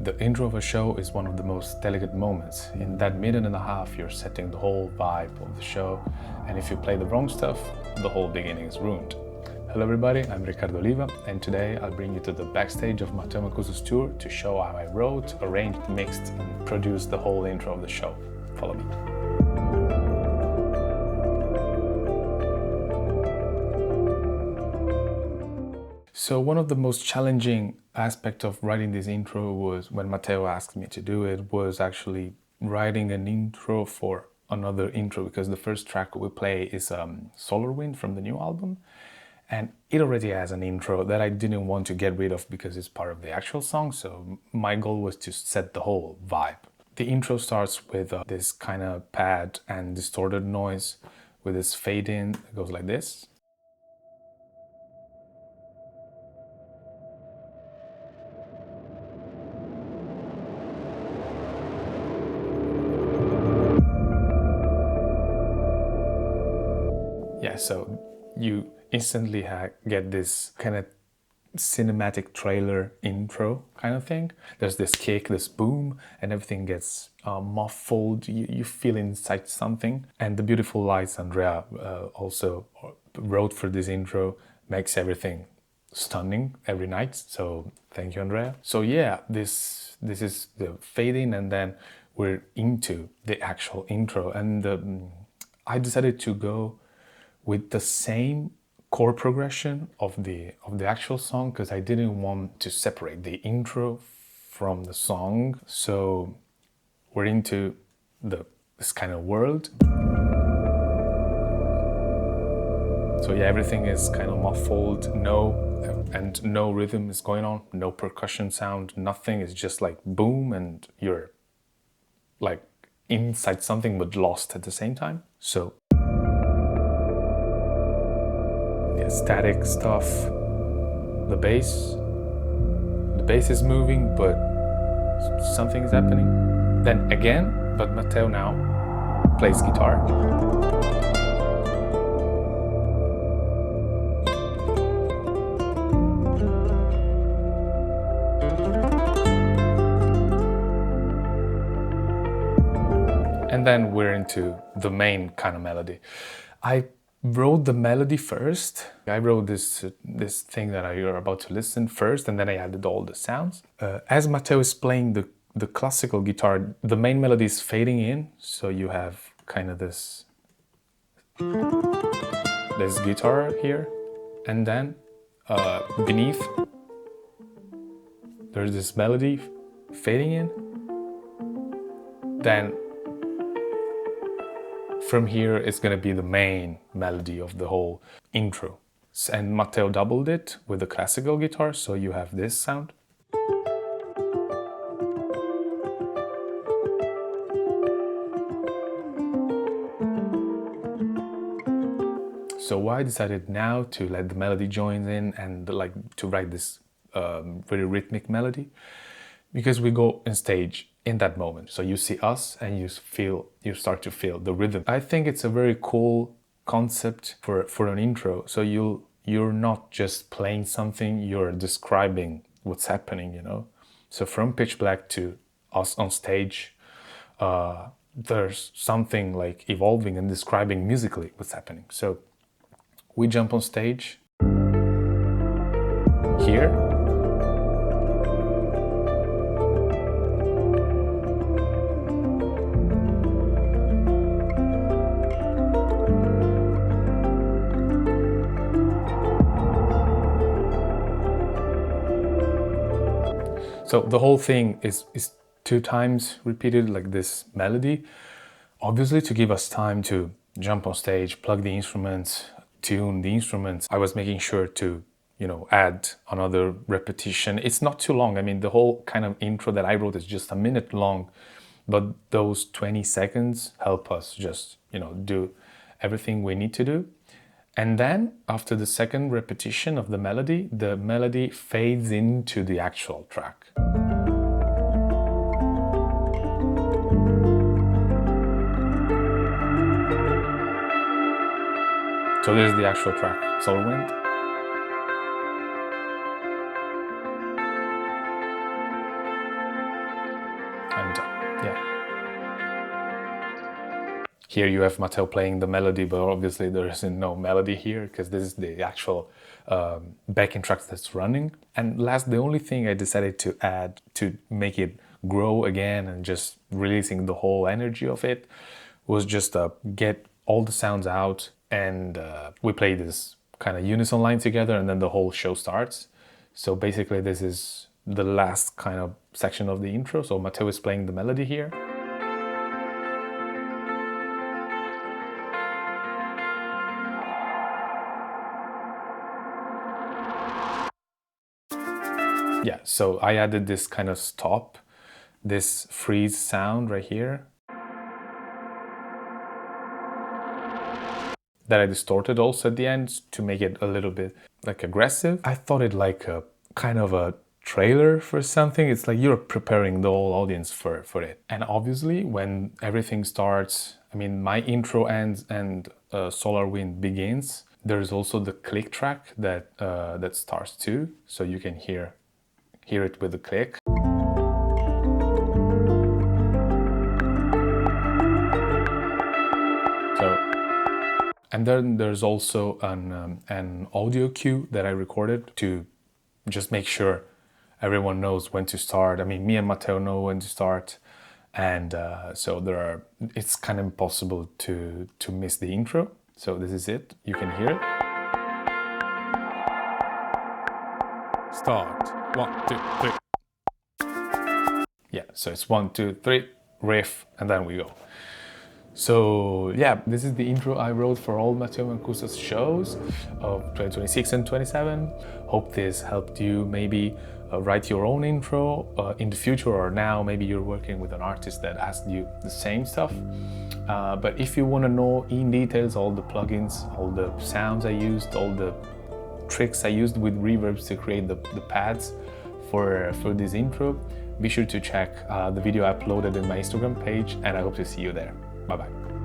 The intro of a show is one of the most delicate moments. In that minute and a half, you're setting the whole vibe of the show, and if you play the wrong stuff, the whole beginning is ruined. Hello everybody, I'm Ricardo Oliva, and today I'll bring you to the backstage of Matteo Mancuso's tour to show how I wrote, arranged, mixed, and produced the whole intro of the show. Follow me. So one of the most challenging aspects of writing this intro was when Matteo asked me to do it, was actually writing an intro for another intro, because the first track we play is Solar Wind from the new album, and it already has an intro that I didn't want to get rid of because it's part of the actual song, so my goal was to set the whole vibe. The intro starts with this kind of pad and distorted noise with this fade in. It goes like this. Yeah, so you instantly get this kind of cinematic trailer intro kind of thing. There's this kick, this boom, and everything gets muffled. You feel inside something. And the beautiful lights Andrea also wrote for this intro makes everything stunning every night. So thank you, Andrea. So yeah, this is the fading, and then we're into the actual intro. And I decided to go with the same chord progression of the actual song, because I didn't want to separate the intro from the song. So we're into this kind of world. So yeah, everything is kind of muffled, no rhythm is going on, no percussion sound, nothing. It's just like boom, and you're like inside something but lost at the same time. So static stuff, the bass is moving, but something is happening. Then again, but Matteo now plays guitar. And then we're into the main kind of melody. I wrote the melody first. I wrote this thing that you're about to listen first, and then I added all the sounds. As Matteo is playing the classical guitar, the main melody is fading in, so you have kind of this guitar here, and then beneath there's this melody fading in. Then from here, it's going to be the main melody of the whole intro. And Matteo doubled it with the classical guitar, so you have this sound. So I decided now to let the melody join in and like to write this very rhythmic melody, because we go on stage in that moment. So you see us and you start to feel the rhythm. I think it's a very cool concept for an intro. So you're not just playing something, you're describing what's happening, you know? So from pitch black to us on stage, there's something like evolving and describing musically what's happening. So we jump on stage here. So the whole thing is 2 times repeated, like this melody, obviously to give us time to jump on stage, plug the instruments, tune the instruments. I was making sure to, add another repetition. It's not too long. I mean, the whole kind of intro that I wrote is just a minute long, but those 20 seconds help us just, do everything we need to do. And then, after the second repetition of the melody fades into the actual track. So this is the actual track, Solar Wind. Here you have Matteo playing the melody, but obviously there isn't no melody here because this is the actual backing track that's running. And last, the only thing I decided to add to make it grow again and just releasing the whole energy of it was just get all the sounds out, and we play this kind of unison line together, and then the whole show starts. So basically this is the last kind of section of the intro. So Matteo is playing the melody here. Yeah, so I added this kind of stop, this freeze sound right here that I distorted also at the end to make it a little bit like aggressive. I thought it like a kind of a trailer for something. It's like you're preparing the whole audience for it. And obviously when everything starts, I mean, my intro ends and Solar Wind begins, there's also the click track that that starts too, so you can hear it with the click. So, and then there's also an audio cue that I recorded to just make sure everyone knows when to start. I mean, me and Matteo know when to start, and so it's kind of impossible to miss the intro. So this is it. You can hear it. Start. 1, 2, 3. Yeah, so it's 1, 2, 3, riff, and then we go. So yeah, this is the intro I wrote for all Matteo Mancuso's shows of 2026 and 27. Hope this helped you maybe write your own intro in the future, or now maybe you're working with an artist that asked you the same stuff. But if you want to know in details all the plugins, all the sounds I used, all the tricks I used with reverbs to create the pads for this intro, be sure to check the video I uploaded in my Instagram page, and I hope to see you there. Bye bye.